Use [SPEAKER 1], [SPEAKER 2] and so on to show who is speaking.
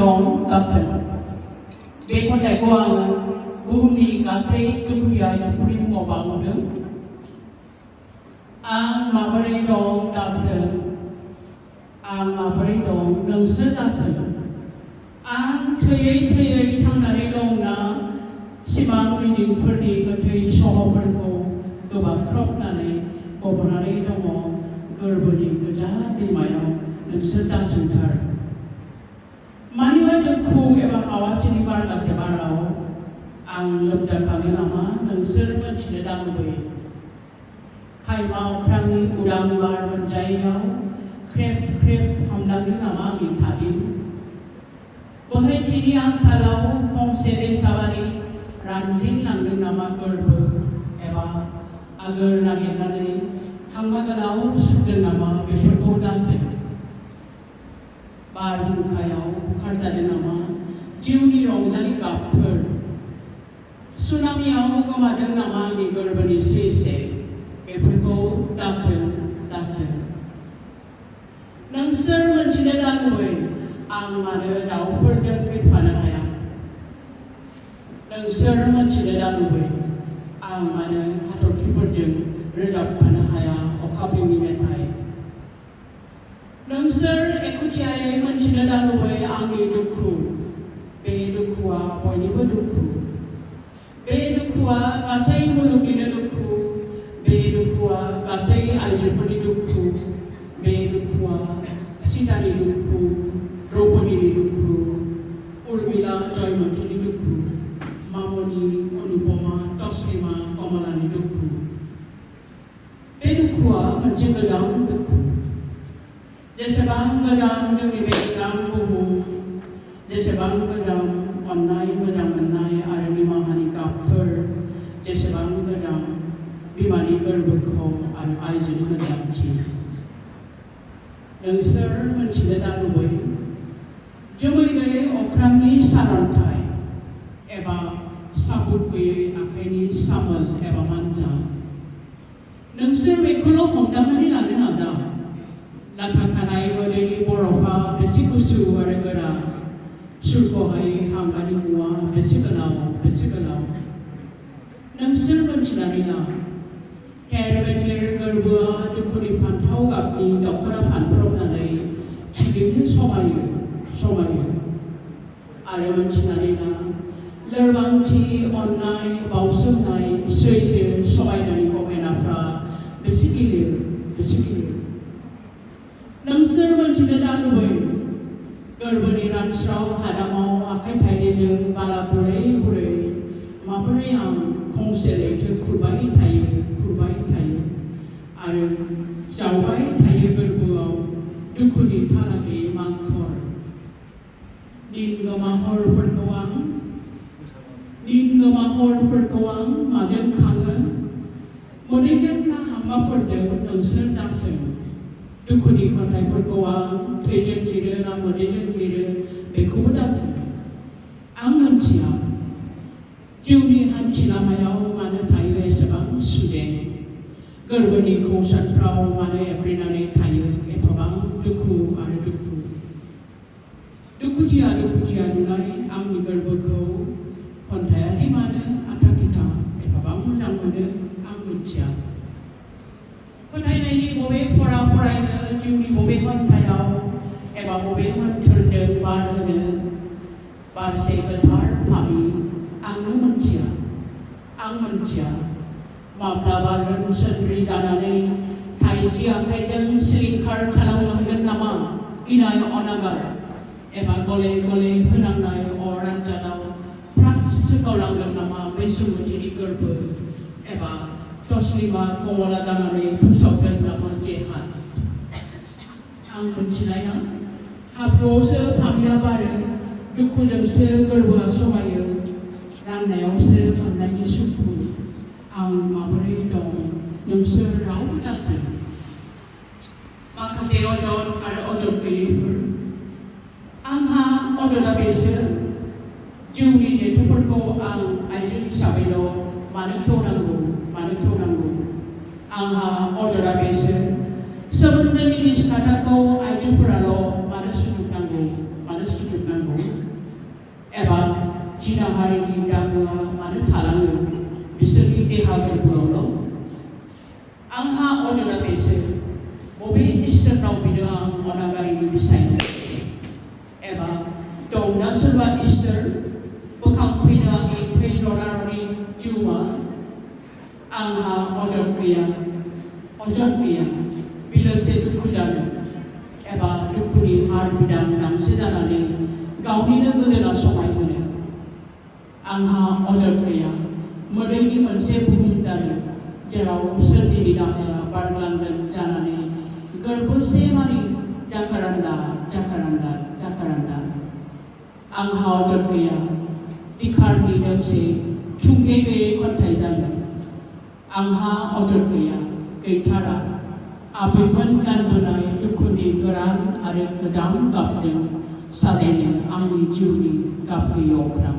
[SPEAKER 1] dong daswng bे खन्थाइखौ आङो बुहुमनि गासै दुखुथिया आइजोफोरनि मुङाव बावदों आं माबोरै दं दासों आं माबोरै दं नोंसोर दासों आं थैयै थैयै थांनानै दंना सिमां मिजिंफोरनि गोथै सह'फोरखौ गोबाख्रबनानै गब'नानै दङ गोरबोनि गोजा दैमायाव नोंसोर दासोंथार मानिबा दुखु एबा हावासिनि बारगासे बाराव आं लोमजाखाङो नामा नोंसोर मोनथिनो दालुबैयो खायमा अख्रांनि उदां बार मोनजायैयाव ख्रेब ख्रेब हामलांनो नामा आंनि थादिम बोहैथिनि आंखालाव गंसे दैसाबारि रानज्रिंलांदों नामा गोरबो एबा आगोर नागिरनानै हांमा गोलाव सुदों नामा बेफोरखौ दासों बारहुंखायाव बुखारजादों नामा जिउनि रंजालि गाबफोर सुनामियाव गोमादों नामा आंनि गोरबोनि सेसे बेफोरखौ दासों दासों नोंसोर मोनथिनो दालुबै आं मानो दाउफोरजों बिरफानो हाया नोंसोर मोनथिनो दालुबै आं मानो हाथरखिफोरजों रोजाबफानो हाया अखाफोरनि मेथाइ नोंसोर एखुथियायै मोनथिनो दालुबै आंनि दुखु बे दुखुआ बयनिबो दुखु बे दुखुआ गासै मुलुगनिनो दुखु बे दुखुआ गासै आइजोफोरनि दुखु बे दुखुआ सीतानि दुखु द्रौपदीनि दुखु उर्मिला जयमतीनि दुखु मामनि अनुपमा तस्लिमा कमलानि दुखु बे दुखुआ मोनसे गोजाम दुखु जेसेबां गोजाम जोंनि बे गोजाम बुहुम जेसेबां गोजाम अननाय मोजां मोननाय आरो निमाहानि गाबफोर जेसेबां गोजाम बिमानि गोरबोखौ आरो आइजोनि मोजांथि नोंसोर मोनथिनो दालुबै जोमै गैयै अख्रांनि सारन्थाइ एबा साबुत गैयै आखाइनि सामोल एबा मानजा नोंसोर बेखौल' हमदांनानै लानो नाजा लाथा खानाय मोदैनि बरफा बेसे गुसु आरो गोरा सुरख'हायै हांगानि मुवा बेसे गोलाव नोंसोर मोनथिनानै ला थेर बेथेर गोरबोआ दुखुनि फान्थाव गाबनि दख'ना फानफ्रबनानै थिगैनो समायो आरो मोनथिनानै ला लोरबांथि अननाय बावसोमनाय सैजो समायनानि गहेनाफ्रा बेसे गिलिर नोंसोर मोनथिनो दालुबै गोरबोनि रानस्राव हादामाव आखाइ थाइनैजों बाला बुरै बुरै माबोरै आं गंसे लैथो खुरबाय थायो आरो जावबाय थायो गोरबोआव दुखुनि थाला गैयै मांखर निनगोमा हरफोरखौ आं माजों खाङो मोदैजों ना हांमाफोरजों नोंसोर दासों दुखुनि खन्थाइफोरखौ आं थैजों लिरो ना मोदैजों लिरो बेखौबो दासों आं मोनथिया जिउनि हान्थि लामायाव मानो थायो एसेबां सुदें गोरबोनि खौसानफ्राव मानो एब्रेनानै थायो एफाबां दुखु आरो दुखुथिया नुनाय आंनि गोरबोखौ खन्थाइयारि मानो आथा-खिथा एफाबां मोजां मोनो आं मोनथिया फोथायनायनि बबे फरा फरायनो जिउनि बबे खन्थाइयाव एबा बबे मोन्थोरजों बार होनो बारसे गोथार फामि आंनो मोनथिया माब्लाबा रोनसोन्द्रि जानानै थाइजि आखाइजों सिलिंखार खालामलांगोन नामा इनाय अनागार एबा गले गले होनांनाय अर आन्जादाव फ्राथ सोगावलांगोन नामा बे सुमतिनि गोरबो एबा तस्लिमा कमला जानानै फोसावगोन नामा जेहाद आं मोनथिनाया हाब्रुआवसो फामिया बारो दुखुजोंसो गोरबोआ समायो राननायावसो मोननायनि सुखु आं माबोरै दं नोंसोर रावबो दासों माखासे अजन आरो अजन गैयैफोर आंहा अजना बेसो जिउनि जेथोफोरखौ आं आइजो हिसाबैल' मानो खेवनांगौ आंहा अजना बेसो सोमोन्दोनि निष्ठाखौ आइजोफोराल' मानो सुजुबनांगौ एबा जिना हारिनि दागोआ मानो थालाङो बिसोरनि देहा गोरबोआवल'? आंहा अजना बेसो बबे इसोरनाव बिनो आं अनागारिनि बिसायनो एबा दंना सोरबा इसोर बोखांफैनो आंनि थै रनारनि जिउआ? आंहा अजद गैया बिलोसे दुखु जानो एबा दुखुनि हार बिदां दांसे जानानै गावनिनो गोदोना समाय होनो। आंहा अजद गैया मोदैनि मोनसे बुहुम जानो जेराव सोरजिनि दाहाया बारग्लांगोन जानानै गोरबोसे मानि जाकारान्दा जाकारान्दा जाकारान्दा। आंहा अजद गैया बिखारनि दोंसे थुंगे गैयै खन्थाइ जानो। आंहा अजद गैया गैथारा आबैमोन गानबोनाय दुखुनि गोरान आरो गोजाम गाबजों साजायनो आंनि जिउनि गाब गैयै अख्रां।